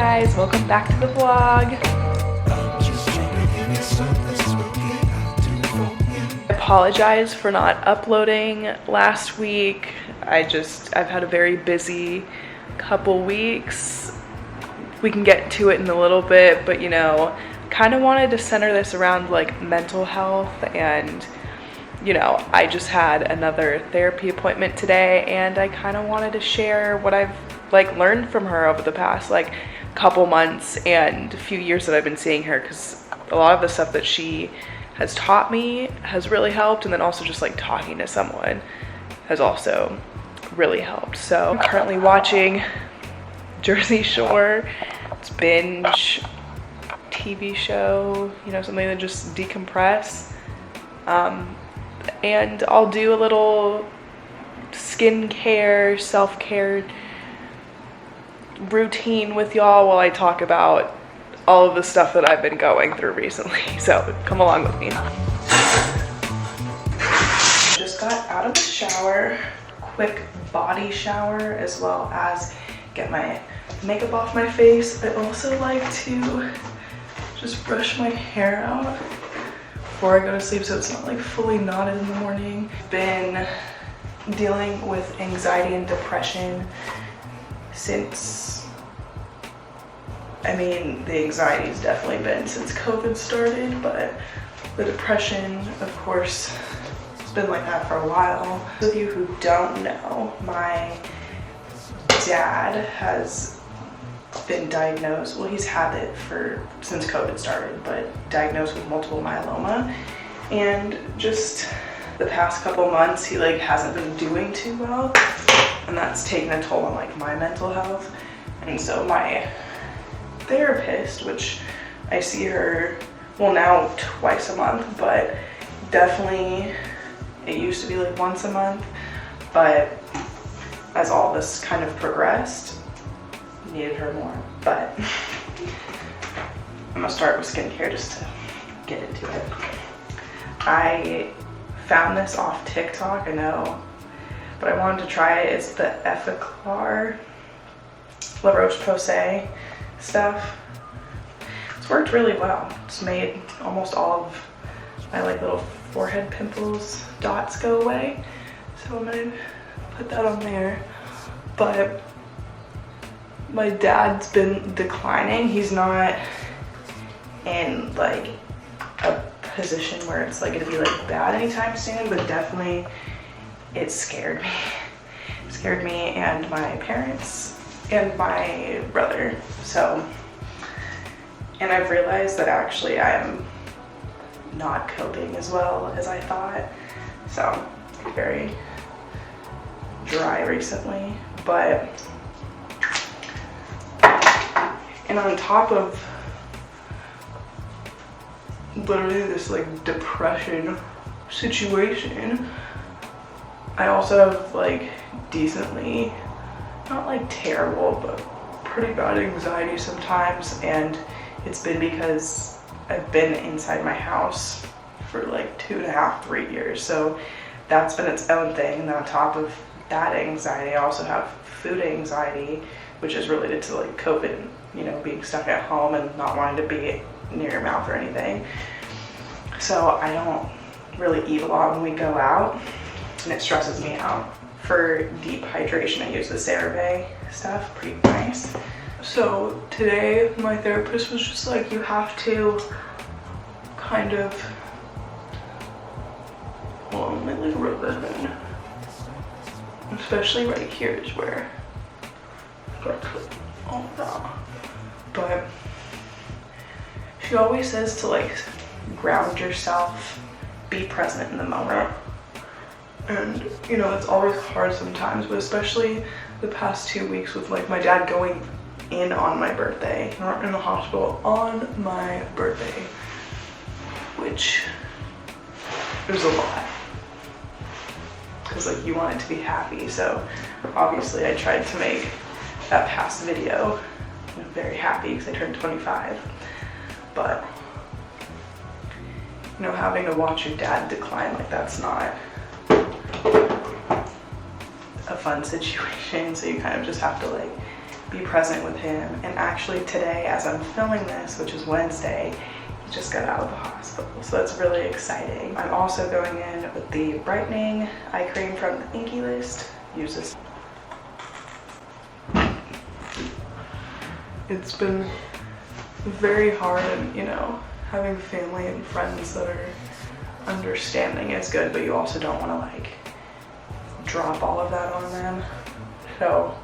guys, welcome back to the vlog. I apologize for not uploading last week. I've had a very busy couple weeks. We can get to it in a little bit, but you know, kind of wanted to center this around like mental health, and you know, I just had another therapy appointment today and I kind of wanted to share what I've like learned from her over the past like couple months and a few years that I've been seeing her, because a lot of the stuff that she has taught me has really helped, and then also just like talking to someone has also really helped. So I'm currently watching Jersey Shore. It's binge TV show, you know, something to just decompress. And I'll do a little skincare, self-care routine with y'all while I talk about all of the stuff that I've been going through recently. So come along with me. Just got out of the shower, quick body shower, as well as get my makeup off my face. I also like to just brush my hair out before I go to sleep so it's not like fully knotted in the morning. Been dealing with anxiety and depression since, I mean, the anxiety's definitely been since COVID started, but the depression, of course, has been like that for a while. Those of you who don't know, my dad has been diagnosed, well, he's had it since COVID started, but diagnosed with multiple myeloma, and just the past couple months he like hasn't been doing too well, and that's taken a toll on like my mental health. And so my therapist, which I see her, well, now twice a month, but definitely it used to be like once a month, but as all this kind of progressed, needed her more. But I'm gonna start with skincare just to get into it. I found this off TikTok, I know, but I wanted to try it. It's the Effaclar La Roche-Posay stuff. It's worked really well. It's made almost all of my like little forehead pimples, dots go away. So I'm gonna put that on there. But my dad's been declining. He's not in like a position where it's like gonna be like bad anytime soon, but definitely it scared me. It scared me and my parents and my brother. So, and I've realized that actually I'm not coping as well as I thought. So very dry recently, but, and on top of literally this like depression situation, I also have like decently, not like terrible, but pretty bad anxiety sometimes, and it's been because I've been inside my house for like 2.5, 3 years. So that's been its own thing. And then on top of that anxiety, I also have food anxiety, which is related to like COVID, you know, being stuck at home and not wanting to be near your mouth or anything. So I don't really eat a lot when we go out, and it stresses me out. For deep hydration, I use the CeraVe stuff, pretty nice. So today my therapist was just like, you have to kind of, hold on, let me like rub that in. Especially right here is where I got to all that. But she always says to like ground yourself, be present in the moment. And you know, it's always hard sometimes, but especially the past 2 weeks with like my dad going in on my birthday, not in the hospital, on my birthday, which was a lot. Because like you want it to be happy, so obviously I tried to make that past video, you know, very happy because I turned 25. But you know, having to watch your dad decline, like that's not a fun situation, so you kind of just have to like be present with him. And actually today, as I'm filming this, which is Wednesday, he just got out of the hospital, so that's really exciting. I'm also going in with the brightening eye cream from the Inky List. Use this. It's been very hard, you know, having family and friends that are understanding is good, but you also don't want to like drop all of that on them. So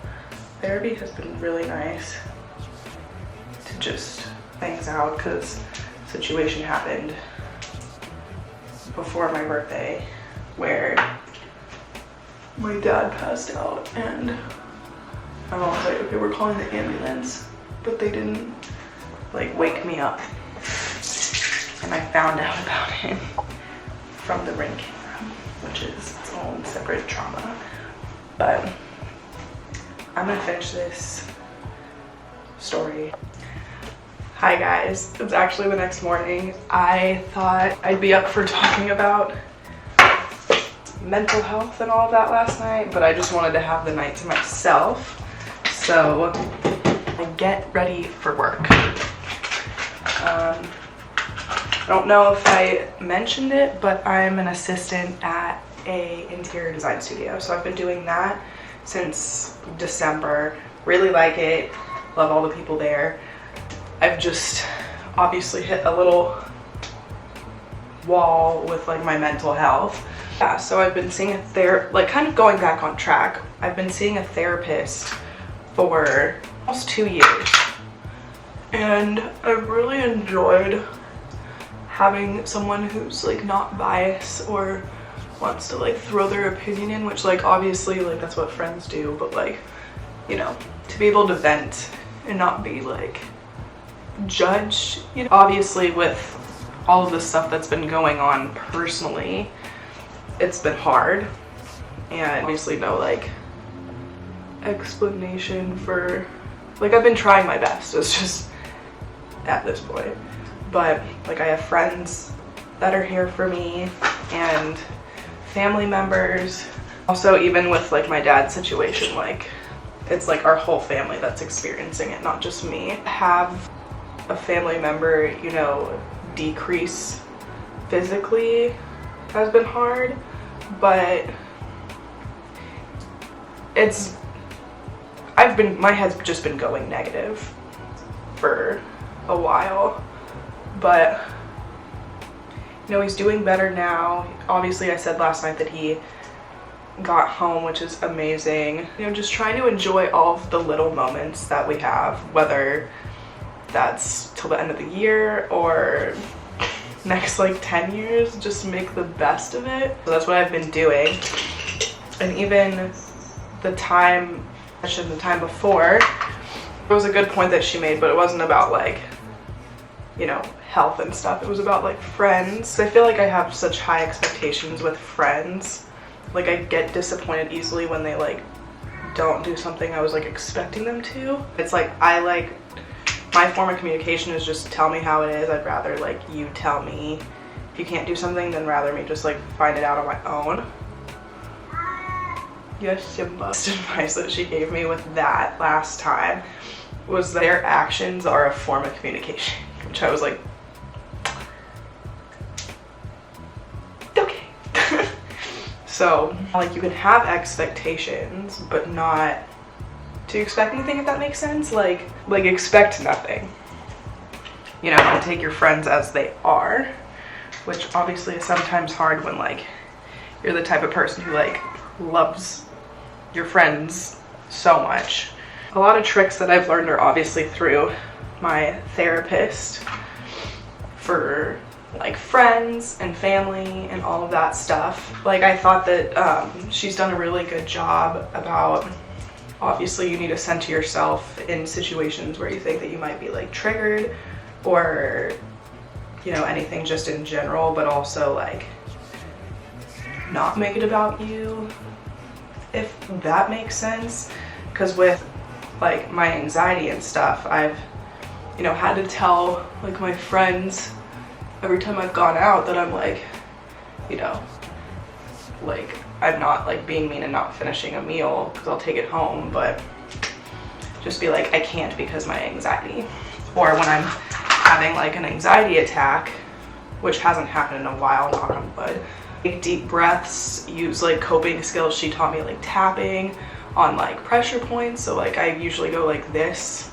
therapy has been really nice to just things out, because situation happened before my birthday where my dad passed out, and I was like, okay, we're calling the ambulance, but they didn't like wake me up, and I found out about him from the Ring camera, which is its own separate trauma. But I'm gonna finish this story. Hi guys, it's actually the next morning. I thought I'd be up for talking about mental health and all of that last night, but I just wanted to have the night to myself. So I get ready for work. I don't know if I mentioned it, but I'm an assistant at a interior design studio. So I've been doing that since December. Really like it, love all the people there. I've just obviously hit a little wall with like my mental health. Yeah, so I've been seeing like kind of going back on track. I've been seeing a therapist for almost 2 years, and I've really enjoyed having someone who's like not biased or wants to like throw their opinion in, which like obviously like that's what friends do, but like, you know, to be able to vent and not be like judged, you know. Obviously with all of the stuff that's been going on personally, it's been hard, and obviously no like explanation for, like, I've been trying my best, it's just at this point. But like I have friends that are here for me and family members. Also, even with like my dad's situation, like it's like our whole family that's experiencing it, not just me. Have a family member, you know, decrease physically has been hard, but my head's just been going negative for a while, but you know, he's doing better now. Obviously I said last night that he got home, which is amazing. You know, just trying to enjoy all of the little moments that we have, whether that's till the end of the year or next like 10 years, just make the best of it. So that's what I've been doing. And even the time before, it was a good point that she made, but it wasn't about like, you know, health and stuff. It was about like friends. I feel like I have such high expectations with friends. Like I get disappointed easily when they like don't do something I was like expecting them to. It's like my form of communication is just tell me how it is. I'd rather like you tell me. If you can't do something, then rather me just like find it out on my own. Yes, Simba. The advice that she gave me with that last time was that their actions are a form of communication, which I was like, okay. So like you can have expectations, but not to expect anything, if that makes sense. Like expect nothing, you know, and take your friends as they are, which obviously is sometimes hard when like you're the type of person who like loves your friends so much. A lot of tricks that I've learned are obviously through my therapist for like friends and family and all of that stuff. Like I thought that she's done a really good job about, obviously you need to center yourself in situations where you think that you might be like triggered or, you know, anything just in general, but also like not make it about you, if that makes sense. Because with like my anxiety and stuff, I've, you know, had to tell like my friends every time I've gone out that I'm like, you know, like I'm not like being mean and not finishing a meal because I'll take it home, but just be like, I can't because my anxiety. Or when I'm having like an anxiety attack, which hasn't happened in a while, knock on wood, take deep breaths, use like coping skills. She taught me like tapping on like pressure points. So like I usually go like this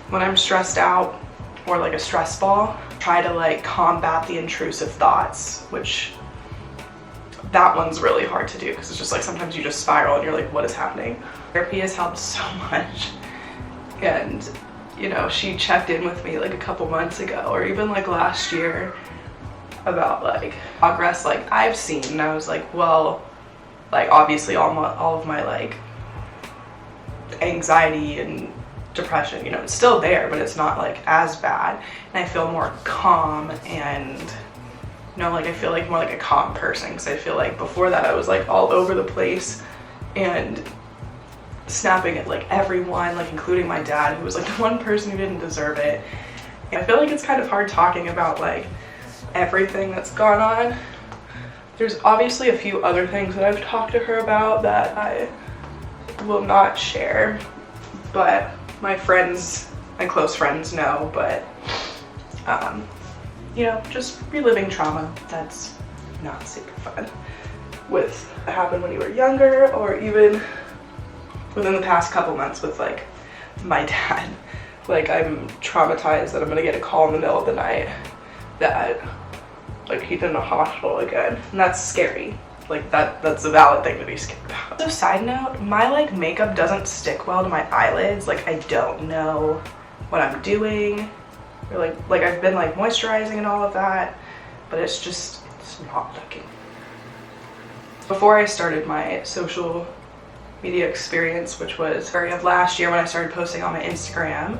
when I'm stressed out, or like a stress ball. Try to like combat the intrusive thoughts, which that one's really hard to do because it's just like sometimes you just spiral and you're like, what is happening? Therapy has helped so much. And you know, she checked in with me like a couple months ago, or even like last year, about like progress like I've seen. And I was like, well, like obviously all of my like anxiety and depression, you know, it's still there, but it's not like as bad. And I feel more calm, and you know, like I feel like more like a calm person, because I feel like before that I was like all over the place and snapping at like everyone, like including my dad, who was like the one person who didn't deserve it. And I feel like it's kind of hard talking about like everything that's gone on. There's obviously a few other things that I've talked to her about that I will not share, but my friends and close friends know. But you know, just reliving trauma that's not super fun with what happened when you were younger, or even within the past couple months with like my dad. Like I'm traumatized that I'm gonna get a call in the middle of the night that like he's in the hospital again, and that's scary. Like that's a valid thing to be scared about. So side note, my like makeup doesn't stick well to my eyelids. Like I don't know what I'm doing, or like I've been like moisturizing and all of that, but it's not looking. Before I started my social media experience, which was February of last year when I started posting on my Instagram,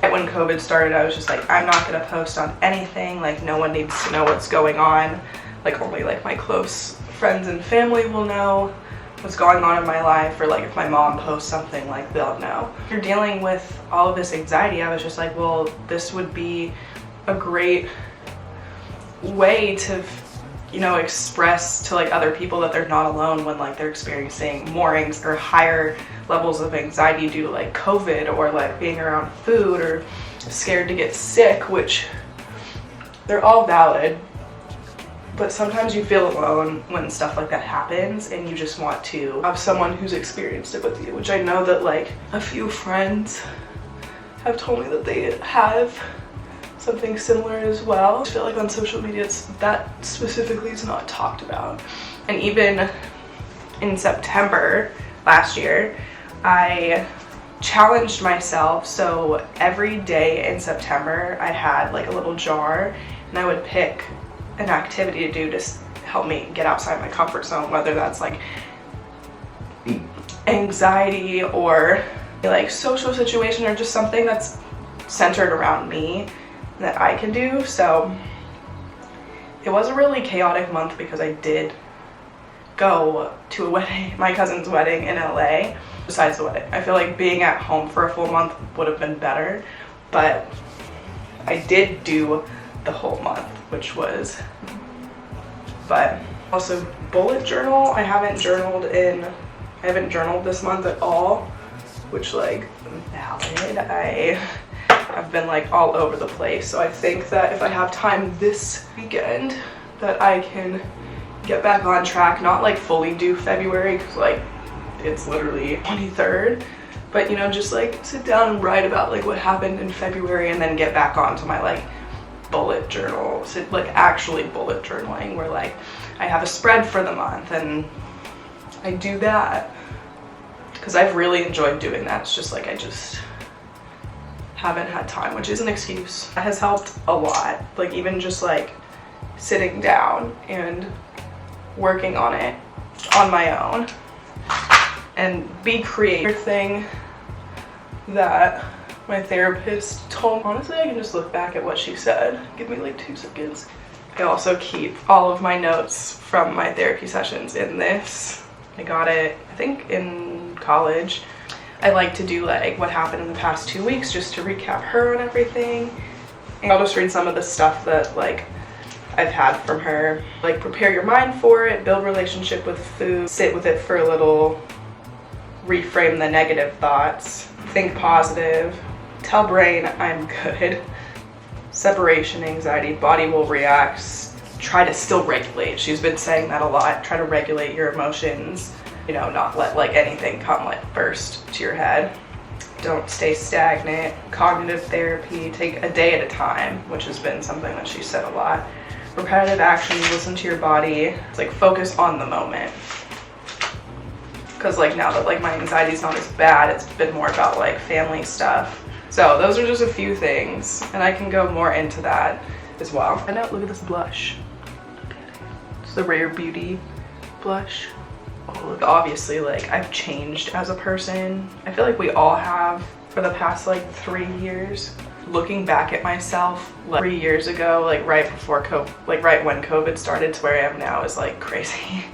when COVID started, I was just like, I'm not gonna post on anything. Like no one needs to know what's going on. Like only like my close friends and family will know what's going on in my life, or like if my mom posts something, like they'll know. If you're dealing with all of this anxiety, I was just like, well, this would be a great way to, you know, express to like other people that they're not alone when like they're experiencing more or higher levels of anxiety due to like COVID, or like being around food, or scared to get sick, which they're all valid. But sometimes you feel alone when stuff like that happens, and you just want to have someone who's experienced it with you, which I know that like a few friends have told me that they have something similar as well. I feel like on social media that specifically is not talked about. And even in September last year, I challenged myself. So every day in September I had like a little jar, and I would pick an activity to do to help me get outside my comfort zone, whether that's like anxiety or like social situation, or just something that's centered around me that I can do. So it was a really chaotic month because I did go to a wedding, my cousin's wedding in LA. Besides the wedding, I feel like being at home for a full month would have been better, but I did do the whole month, which was, but also bullet journal. I haven't journaled this month at all, which like valid. I've been like all over the place. So I think that if I have time this weekend, that I can get back on track, not like fully do February, because like it's literally 23rd, but you know, just like sit down and write about like what happened in February, and then get back onto my like bullet journal, like actually bullet journaling, where like I have a spread for the month and I do that, because I've really enjoyed doing that. It's just like I just haven't had time, which is an excuse. That has helped a lot. Like even just like sitting down and working on it on my own and be creative. Thing that my therapist told me, honestly, I can just look back at what she said. Give me like 2 seconds. I also keep all of my notes from my therapy sessions in this. I got it, I think, in college. I like to do like what happened in the past 2 weeks, just to recap her on everything. And I'll just read some of the stuff that like I've had from her. Like prepare your mind for it, build relationship with food, sit with it for a little, reframe the negative thoughts, think positive, tell brain I'm good. Separation anxiety, body will react, try to still regulate. She's been saying that a lot. Try to regulate your emotions, you know, not let like anything come like first to your head. Don't stay stagnant. Cognitive therapy, take a day at a time, which has been something that she said a lot. Repetitive actions, listen to your body. It's like focus on the moment. Because like now that like my anxiety's not as bad, it's been more about like family stuff. So those are just a few things, and I can go more into that as well. I know, look at this blush. Look at it. It's the Rare Beauty blush. Oh, look, obviously like I've changed as a person. I feel like we all have for the past like 3 years. Looking back at myself like 3 years ago, like right before COVID, like right when COVID started to where I am now is like crazy.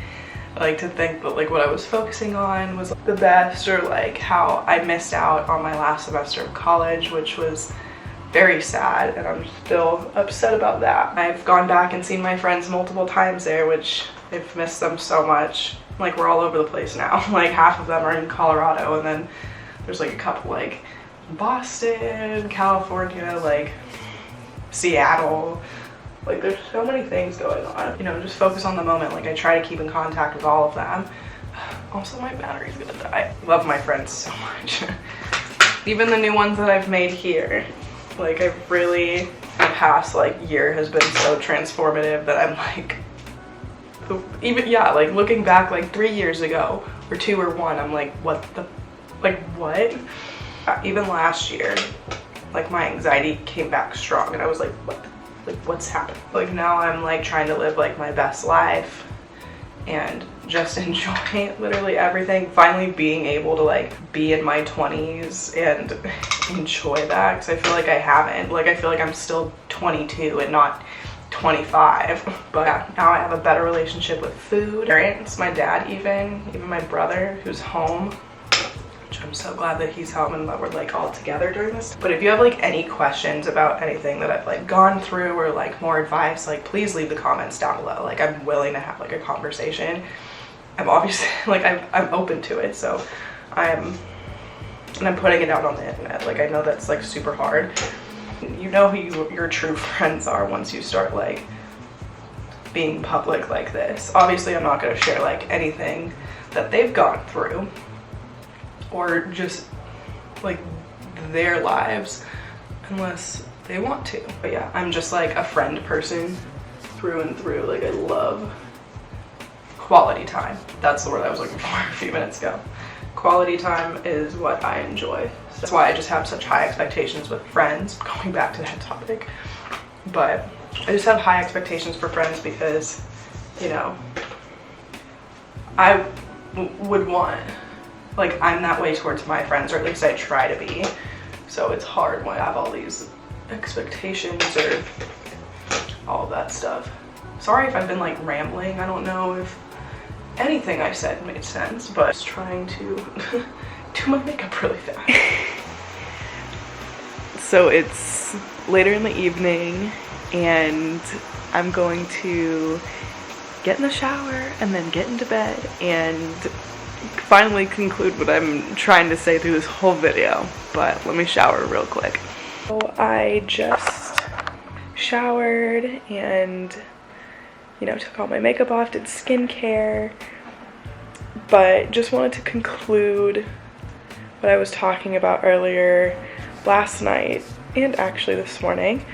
I like to think that like what I was focusing on was the best, or like how I missed out on my last semester of college, which was very sad, and I'm still upset about that. I've gone back and seen my friends multiple times there, which I've missed them so much. Like we're all over the place now. Like half of them are in Colorado, and then there's like a couple like Boston, California, like Seattle. Like there's so many things going on. You know, just focus on the moment. Like I try to keep in contact with all of them. Also, my battery's gonna die. Love my friends so much. Even the new ones that I've made here. Like I've really, the past like year has been so transformative that I'm like, even, yeah, like looking back like 3 years ago, or 2 or 1, I'm like, what the, like what? Even last year, like my anxiety came back strong, and I was like, what? Like what's happened? Like now I'm like trying to live like my best life and just enjoy literally everything. Finally being able to like be in my 20s and enjoy that, because I feel like I haven't. Like I feel like I'm still 22 and not 25. But yeah, now I have a better relationship with food. Parents, my dad, even my brother who's home, which I'm so glad that he's home and that we're like all together during this. But if you have like any questions about anything that I've like gone through, or like more advice, like please leave the comments down below. Like I'm willing to have like a conversation. I'm obviously like I'm open to it, so I'm putting it out on the internet. Like I know that's like super hard. You know who your true friends are once you start like being public like this. Obviously I'm not going to share like anything that they've gone through, or just like their lives, unless they want to. But yeah, I'm just like a friend person through and through. Like I love quality time. That's the word I was looking for a few minutes ago. Quality time is what I enjoy. So that's why I just have such high expectations with friends, going back to that topic. But I just have high expectations for friends because, you know, I would want, like I'm that way towards my friends, or at least I try to be. So it's hard when I have all these expectations or all of that stuff. Sorry if I've been like rambling. I don't know if anything I said made sense, but I was trying to do my makeup really fast. So it's later in the evening and I'm going to get in the shower and then get into bed and finally conclude what I'm trying to say through this whole video. But let me shower real quick. So I just showered and, you know, took all my makeup off, did skincare, but just wanted to conclude what I was talking about earlier last night and actually this morning.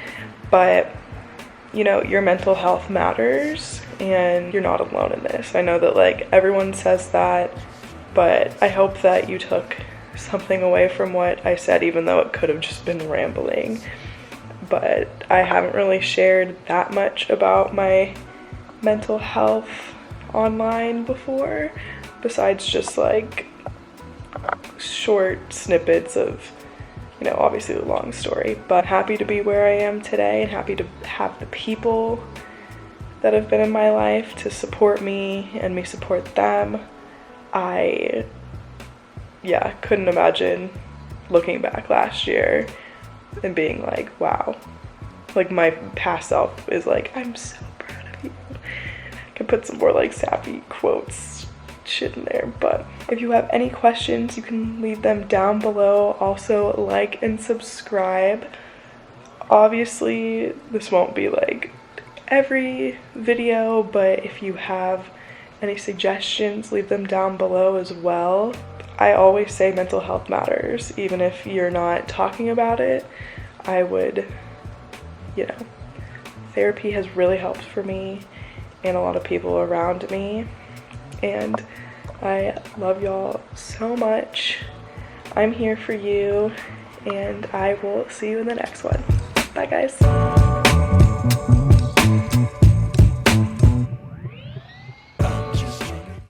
But you know, your mental health matters and you're not alone in this. I know that like everyone says that, but I hope that you took something away from what I said, even though it could have just been rambling. But I haven't really shared that much about my mental health online before, besides just like short snippets of, you know, obviously the long story. But happy to be where I am today and happy to have the people that have been in my life to support me and me support them. I couldn't imagine looking back last year and being like, wow, like my past self is like, I'm so proud of you. I could put some more like sappy quotes shit in there. But if you have any questions, you can leave them down below. Also, like and subscribe. Obviously, this won't be like every video, but if you have any suggestions, leave them down below as well. I always say mental health matters, even if you're not talking about it. I would, you know, therapy has really helped for me and a lot of people around me, and I love y'all so much. I'm here for you, and I will see you in the next one. Bye guys.